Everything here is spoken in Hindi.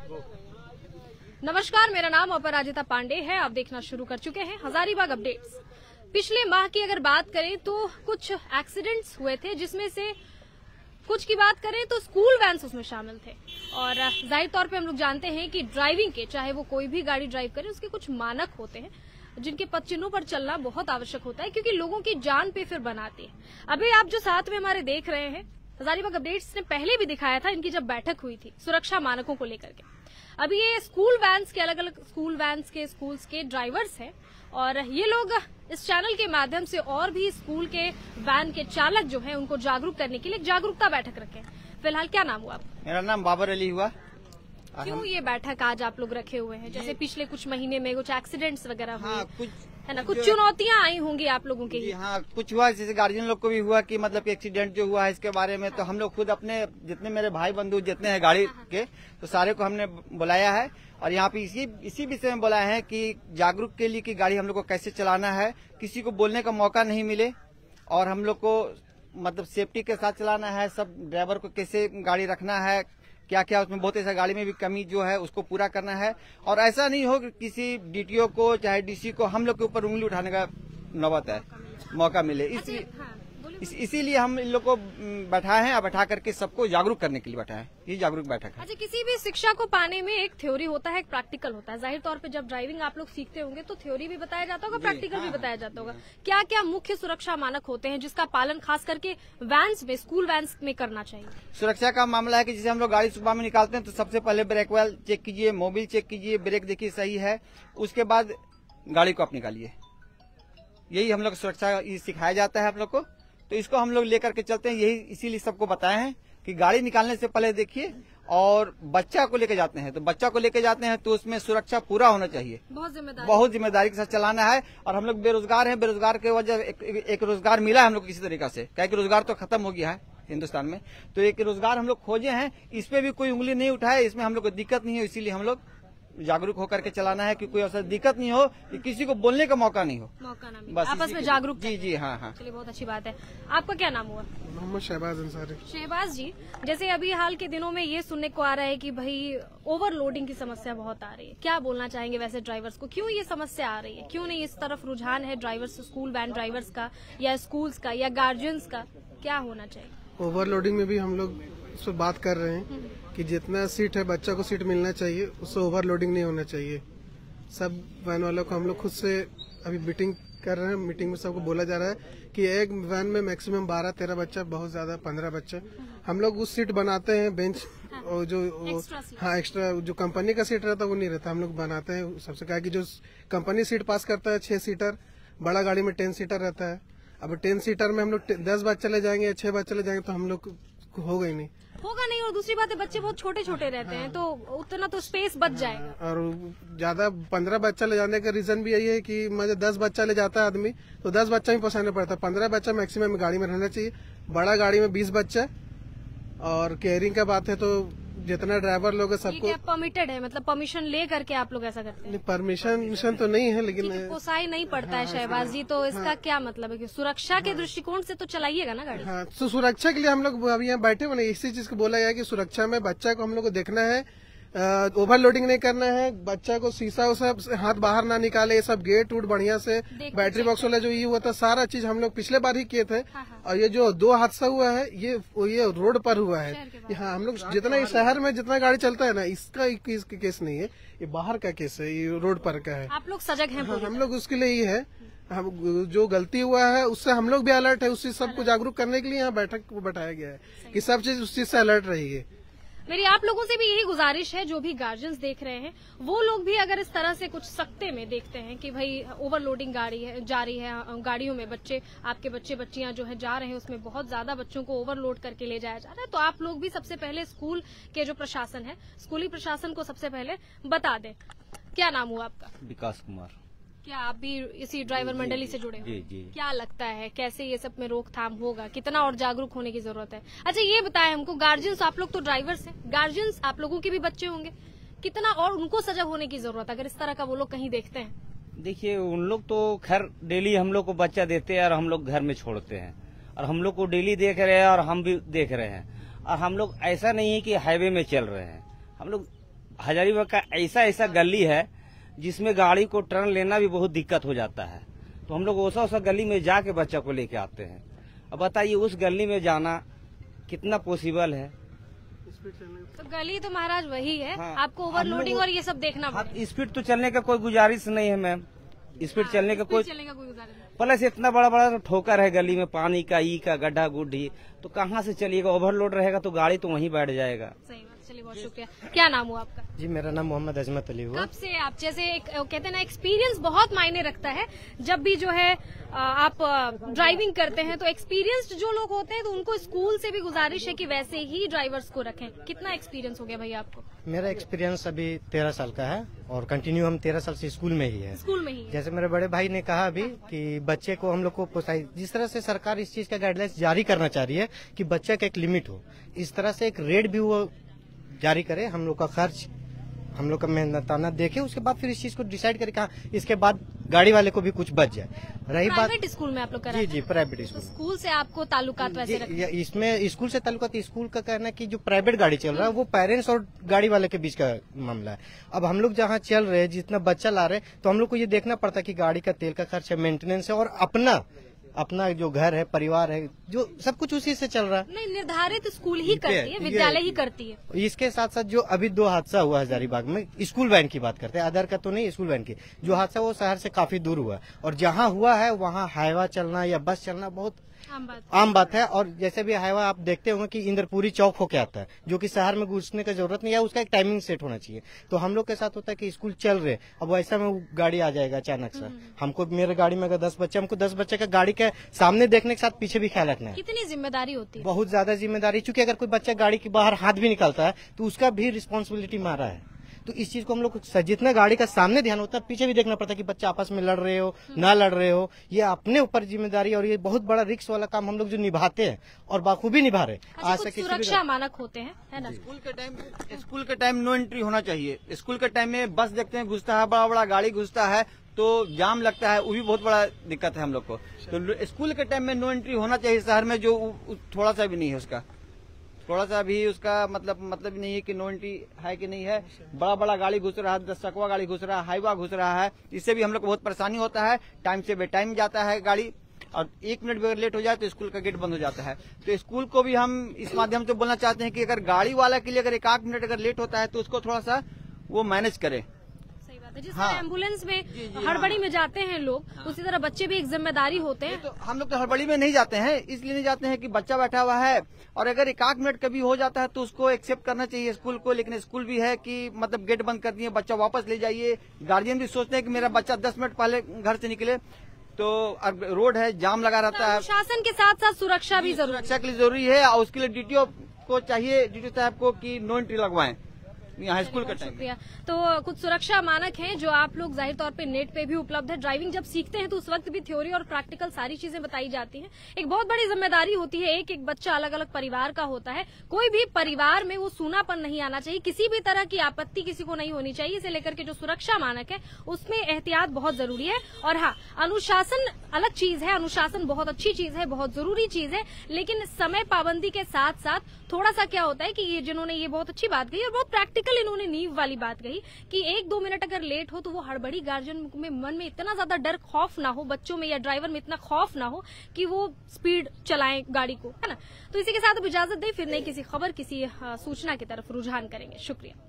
नमस्कार, मेरा नाम अपराजिता पांडे है। आप देखना शुरू कर चुके हैं हजारीबाग अपडेट्स। पिछले माह की अगर बात करें तो कुछ एक्सीडेंट्स हुए थे, जिसमें से कुछ की बात करें तो स्कूल वैन्स उसमें शामिल थे। और जाहिर तौर पे हम लोग जानते हैं कि ड्राइविंग के, चाहे वो कोई भी गाड़ी ड्राइव करे, उसके कुछ मानक होते हैं जिनके पद चिन्हों पर चलना बहुत आवश्यक होता है, क्योंकि लोगों की जान पे फिर बनाती है। अभी आप जो साथ में हमारे देख रहे हैं, हजारीबाग अपडेट्स ने पहले भी दिखाया था इनकी जब बैठक हुई थी सुरक्षा मानकों को लेकर के। अभी ये स्कूल वैन्स के, अलग अलग स्कूल वैन्स के, स्कूल्स के ड्राइवर्स हैं और ये लोग इस चैनल के माध्यम से और भी स्कूल के वैन के चालक जो हैं उनको जागरूक करने के लिए जागरूकता बैठक रखे। फिलहाल क्या नाम हुआ आपका? मेरा नाम बाबर अली हुआ। क्यों ये बैठक आज आप लोग रखे हुए हैं? जैसे पिछले कुछ महीने में कुछ एक्सीडेंट्स वगैरह हुए, कुछ है ना, कुछ चुनौतियां आई होंगी आप लोगों के लिए। हाँ, कुछ हुआ, जैसे गार्जियन लोग को भी हुआ कि मतलब कि एक्सीडेंट जो हुआ है इसके बारे में, तो हम लोग खुद अपने जितने मेरे भाई बंधु जितने हैं गाड़ी के, तो सारे को हमने बुलाया है और यहाँ पे इसी विषय में बुलाया है कि जागरूक के लिए कि गाड़ी हम लोग को कैसे चलाना है, किसी को बोलने का मौका नहीं मिले और हम लोग को मतलब सेफ्टी के साथ चलाना है। सब ड्राइवर को कैसे गाड़ी रखना है, क्या क्या उसमें बहुत ऐसा गाड़ी में भी कमी जो है उसको पूरा करना है। और ऐसा नहीं हो कि किसी डीटीओ को चाहे डीसी को हम लोग के ऊपर उंगली उठाने का नौबत है, मौका मिले। इसीलिए हम इन लोग को बैठाए हैं और बैठा करके सबको जागरूक करने के लिए बैठाए हैं। ये जागरूक बैठक है। अच्छा, किसी भी शिक्षा को पाने में एक थ्योरी होता है, एक प्रैक्टिकल होता है। जाहिर तौर पे जब ड्राइविंग आप लोग सीखते होंगे तो थ्योरी भी बताया जाता होगा, प्रैक्टिकल भी बताया जाता होगा। क्या क्या मुख्य सुरक्षा मानक होते हैं जिसका पालन खास करके वैन्स में, स्कूल वैन्स में करना चाहिए? सुरक्षा का मामला है कि जैसे हम लोग गाड़ी सुबह में निकालते हैं तो सबसे पहले ब्रेक वेल चेक कीजिए, मोबिल चेक कीजिए, ब्रेक देखिए सही है, उसके बाद गाड़ी को आप निकालिए। यही हम लोग सुरक्षा सिखाया जाता है आप लोग को, तो इसको हम लोग लेकर के चलते हैं। यही इसीलिए सबको बताए हैं कि गाड़ी निकालने से पहले देखिए। और बच्चा को लेके जाते हैं तो बच्चा को लेके जाते हैं तो उसमें सुरक्षा पूरा होना चाहिए। बहुत जिम्मेदारी के साथ चलाना है। और हम लोग बेरोजगार हैं, बेरोजगार के वजह एक रोजगार मिला है हम लोग किसी तरीका से, क्या कि रोजगार तो खत्म हो गया है हिंदुस्तान में, तो एक रोजगार हम लोग खोजे हैं। इस पे भी कोई उंगली नहीं उठाए, इसमें हम लोग को दिक्कत नहीं है। इसीलिए हम लोग जागरूक होकर के चलाना है कि कोई ऐसा दिक्कत नहीं हो कि किसी को बोलने का मौका नहीं हो, बस आपस में जागरूक। जी हाँ हाँ, चलिए, बहुत अच्छी बात है। आपका क्या नाम हुआ? मोहम्मद शहबाज अंसारी। शहबाज जी, जैसे अभी हाल के दिनों में ये सुनने को आ रहा है कि भाई ओवरलोडिंग की समस्या बहुत आ रही है, क्या बोलना चाहेंगे वैसे ड्राइवर्स को? क्यों ये समस्या आ रही है, क्यों नहीं इस तरफ रुझान है ड्राइवर्स, स्कूल वैन ड्राइवर्स का या स्कूल्स का या गार्जियंस का? क्या होना चाहिए? ओवरलोडिंग में भी हम लोग उस पर बात कर रहे हैं कि जितना सीट है बच्चा को सीट मिलना चाहिए, उससे ओवरलोडिंग नहीं होना चाहिए। सब वैन वालों को हम लोग खुद से अभी मीटिंग कर रहे हैं। मीटिंग में सबको बोला जा रहा है कि एक वैन में मैक्सिमम 12-13 बच्चा, बहुत ज्यादा 15 बच्चा। हम लोग उस सीट बनाते हैं, बेंच और जो एक्स्ट्रा जो कंपनी का सीट रहता है वो नहीं रहता, हम लोग बनाते हैं सबसे। कहा कि जो कंपनी सीट पास करता है 6 सीटर, बड़ा गाड़ी में 10 सीटर रहता है। अब 10 सीटर में हम लोग 10 बार चले जाएंगे या 6 बार चले जाएंगे तो हम लोग होगा ही नहीं। और दूसरी बात है, बच्चे बहुत छोटे छोटे रहते हैं, तो उतना तो स्पेस बच जाएगा। और ज्यादा 15 बच्चा ले जाने का रीजन भी यही है कि मुझे 10 बच्चा ले जाता है आदमी तो 10 बच्चा ही पहुंचाना पड़ता है। 15 बच्चा मैक्सिमम गाड़ी में रहना चाहिए। बड़ा गाड़ी में 20 बच्चा। और केयरिंग का बात है तो जितना ड्राइवर लोग है सबको परमिटेड है, मतलब परमिशन ले करके आप लोग ऐसा करते हैं? परमिशन तो नहीं है, लेकिन पोसाई नहीं पड़ता है शहबाज जी, तो इसका क्या मतलब है कि सुरक्षा के दृष्टिकोण से तो चलाइएगा ना गाड़ी। हाँ, तो सुरक्षा के लिए हम लोग अभी यहाँ बैठे हुए, इसी चीज को बोला गया कि सुरक्षा में बच्चा को हम लोग को देखना है, ओवरलोडिंग नहीं करना है, बच्चा को शीशा उसा हाथ बाहर ना निकाले, ये सब गेट उट बढ़िया से, बैटरी बॉक्स वाला जो ये हुआ था सारा चीज हम लोग पिछले बार ही किए थे। और ये जो 2 हादसा हुआ है ये रोड पर हुआ है। हाँ, हम लोग जितना शहर में जितना गाड़ी चलता है ना, इसका केस नहीं है, ये बाहर का केस है, ये रोड पर का है। आप लोग सजग हैं? हाँ, हम लोग उसके लिए ही है। हम जो गलती हुआ है उससे हम लोग भी अलर्ट है, उससे सबको जागरूक करने के लिए यहाँ बैठक को बैठाया गया है कि सब चीज उस चीज से अलर्ट रहिए। मेरी आप लोगों से भी यही गुजारिश है, जो भी गार्जियंस देख रहे हैं वो लोग भी अगर इस तरह से कुछ सख्ते में देखते हैं कि भाई ओवरलोडिंग जारी है, गाड़ियों में बच्चे, आपके बच्चे बच्चियां जो है जा रहे हैं, उसमें बहुत ज्यादा बच्चों को ओवरलोड करके ले जाया जा रहा है, तो आप लोग भी सबसे पहले स्कूल के जो प्रशासन है, स्कूली प्रशासन को सबसे पहले बता दें। क्या नाम हुआ आपका? विकास कुमार। क्या आप भी इसी ड्राइवर मंडली से जुड़े हो? जी। क्या लगता है कैसे ये सब में रोकथाम होगा, कितना और जागरूक होने की जरूरत है? अच्छा, ये बताएं हमको, गार्जियंस, आप लोग तो ड्राइवर्स हैं, गार्जियंस आप लोगों के भी बच्चे होंगे, कितना और उनको सजग होने की जरूरत है अगर इस तरह का वो लोग कहीं देखते हैं? देखिए, उन लोग तो खैर डेली हम लोग को बच्चा देते हैं और हम लोग घर में छोड़ते हैं, और हम लोग को डेली देख रहे हैं और हम भी देख रहे हैं। और हम लोग ऐसा नहीं है कि हाईवे में चल रहे हैं, हम लोग हजारीबाग का ऐसा ऐसा गली है जिसमें गाड़ी को टर्न लेना भी बहुत दिक्कत हो जाता है। तो हम लोग ओसा गली में जाके बच्चा को लेके आते हैं। अब बताइए उस गली में जाना कितना पॉसिबल है। तो गली तो महाराज वही है। हाँ, आपको ओवरलोडिंग और ये सब देखना हाँ, पड़ेगा। स्पीड तो चलने का कोई गुजारिश नहीं है मैम। स्पीड चलने का कोई चलने का कोई गुजारिश नहीं। प्लस इतना बड़ा बड़ा ठोकर है गली में, पानी का, ई का गड्ढा गुड्ढी, तो कहाँ से चलिएगा। ओवरलोड रहेगा तो गाड़ी तो वहीं बैठ जाएगा। सही बात। चलिए बहुत शुक्रिया। क्या नाम हुआ आपका? जी मेरा नाम मोहम्मद अजमत अली हुआ। कब से आप जैसे कहते हैं ना एक्सपीरियंस बहुत मायने रखता है। जब भी जो है आप ड्राइविंग करते हैं तो एक्सपीरियंस्ड जो लोग होते हैं तो उनको स्कूल से भी गुजारिश है कि वैसे ही ड्राइवर्स को रखें। कितना एक्सपीरियंस हो गया भैया आपको? मेरा एक्सपीरियंस अभी 13 साल का है और कंटिन्यू हम 13 साल से स्कूल में ही है। स्कूल में ही है। जैसे मेरे बड़े भाई ने कहा अभी कि बच्चे को हम लोग को प्रोत्साहित, जिस तरह से सरकार इस चीज का गाइडलाइंस जारी करना चाह रही है कि बच्चे का एक लिमिट हो, इस तरह से एक रेट भी वो जारी करे। हम लोग का खर्च, हम लोग का मेहनताना देखे, उसके बाद फिर इस चीज को डिसाइड करे कहा इसके बाद गाड़ी वाले को भी कुछ बच जाए। रही बात प्राइवेट स्कूल में आप लोग जी जी प्राइवेट तो स्कूल, स्कूल से आपको ताल्लुकात वैसे रखते हैं? इसमें स्कूल से ताल्लुकात, स्कूल का कहना है कि जो प्राइवेट गाड़ी चल रहा है वो पेरेंट्स और गाड़ी वाले के बीच का मामला है। अब हम लोग जहाँ चल रहे हैं, जितना बच्चा ला रहे हैं, तो हम लोग को ये देखना पड़ता है कि गाड़ी का तेल का खर्च है, मेंटेनेंस है और अपना जो घर है, परिवार है, जो सब कुछ उसी से चल रहा है। नहीं, निर्धारित स्कूल ही करती है, विद्यालय ही करती है। इसके साथ साथ जो अभी 2 हादसा हुआ हजारीबाग में, स्कूल वैन की बात करते हैं, अदर का तो नहीं, स्कूल वैन की जो हादसा वो शहर से काफी दूर हुआ और जहाँ हुआ है वहाँ हाईवा चलना या बस चलना बहुत आम बात है। और जैसे भी हाईवा आप देखते होंगे कि इंद्रपुरी चौक होके आता है, जो कि शहर में घुसने की जरूरत नहीं है, उसका एक टाइमिंग सेट होना चाहिए। तो हम लोग के साथ होता है कि स्कूल चल रहे, अब वैसा में वो गाड़ी आ जाएगा अचानक से, हमको मेरे गाड़ी में अगर 10 बच्चे, हमको 10 बच्चे का गाड़ी के सामने देखने के साथ पीछे भी ख्याल रखना है। कितनी जिम्मेदारी होती है? बहुत ज्यादा जिम्मेदारी, चूंकि अगर कोई बच्चा गाड़ी के बाहर हाथ भी निकालता है तो उसका भी रिस्पॉन्सिबिलिटी मारा है। तो इस चीज को हम लोग जितना गाड़ी का सामने ध्यान होता है, पीछे भी देखना पड़ता है कि बच्चा आपस में लड़ रहे हो ना लड़ रहे हो, ये अपने ऊपर जिम्मेदारी और ये बहुत बड़ा रिस्क वाला काम हम लोग जो निभाते हैं और बाखूबी निभा रहे। आज तक सुरक्षा मानक होते हैं, है ना? स्कूल के टाइम नो एंट्री होना चाहिए। स्कूल के टाइम में बस देखते हैं घुसता है, बड़ा बड़ा गाड़ी घुसता है तो जाम लगता है, वो भी बहुत बड़ा दिक्कत है हम लोग को। तो स्कूल के टाइम में नो एंट्री होना चाहिए शहर में, जो थोड़ा सा भी नहीं है उसका, थोड़ा सा भी उसका मतलब नहीं है कि नो एंट्री है कि नहीं है। बड़ा बड़ा गाड़ी घुस रहा है, 10 चकवा गाड़ी घुस रहा है, हाईवा घुस रहा है, इससे भी हम लोग को बहुत परेशानी होता है। टाइम से बेटाइम जाता है गाड़ी और 1 मिनट भी अगर लेट हो जाए तो स्कूल का गेट बंद हो जाता है। तो स्कूल को भी हम इस माध्यम से बोलना चाहते हैं कि अगर गाड़ी वाला के लिए अगर 1 मिनट अगर लेट होता है तो उसको थोड़ा सा वो मैनेज करे। जिस तरह एम्बुलेंस में हड़बड़ी में जाते हैं लोग, उसी तरह बच्चे भी एक जिम्मेदारी होते हैं। तो हम लोग तो हड़बड़ी में नहीं जाते हैं, इसलिए नहीं जाते हैं कि बच्चा बैठा हुआ है और अगर 1 मिनट कभी हो जाता है तो उसको एक्सेप्ट करना चाहिए स्कूल को। लेकिन स्कूल भी है कि मतलब गेट बंद कर दिए, बच्चा वापस ले जाइए। गार्जियन भी सोचते हैं कि मेरा बच्चा 10 मिनट पहले घर से निकले, तो रोड है, जाम लगा रहता है। शासन के साथ साथ सुरक्षा भी जरूरी, सुरक्षा के लिए जरूरी है और उसके लिए डीटीओ को चाहिए, डीटीओ साहब को कि नो एंट्री लगवाएं यहाँ स्कूल का टाइम। शुक्रिया। तो कुछ सुरक्षा मानक हैं जो आप लोग जाहिर तौर पे नेट पे भी उपलब्ध है। ड्राइविंग जब सीखते हैं तो उस वक्त भी थ्योरी और प्रैक्टिकल सारी चीजें बताई जाती हैं। एक बहुत बड़ी जिम्मेदारी होती है, एक एक बच्चा अलग अलग परिवार का होता है, कोई भी परिवार में वो सूनापन नहीं आना चाहिए, किसी भी तरह की आपत्ति किसी को नहीं होनी चाहिए। इसे लेकर के जो सुरक्षा मानक है उसमें एहतियात बहुत जरूरी है। और हाँ, अनुशासन अलग चीज है, अनुशासन बहुत अच्छी चीज है, बहुत जरूरी चीज है, लेकिन समय पाबंदी के साथ साथ थोड़ा सा क्या होता है कि ये जिन्होंने ये बहुत अच्छी बात कही और बहुत प्रैक्टिकल इन्होंने नींव वाली बात कही कि 1-2 मिनट अगर लेट हो तो वो हड़बड़ी गार्जियन में मन में इतना ज्यादा डर खौफ ना हो, बच्चों में या ड्राइवर में इतना खौफ ना हो कि वो स्पीड चलाएं गाड़ी को, है ना? तो इसी के साथ अब इजाजत दें, फिर नहीं किसी खबर किसी सूचना की तरफ रुझान करेंगे। शुक्रिया।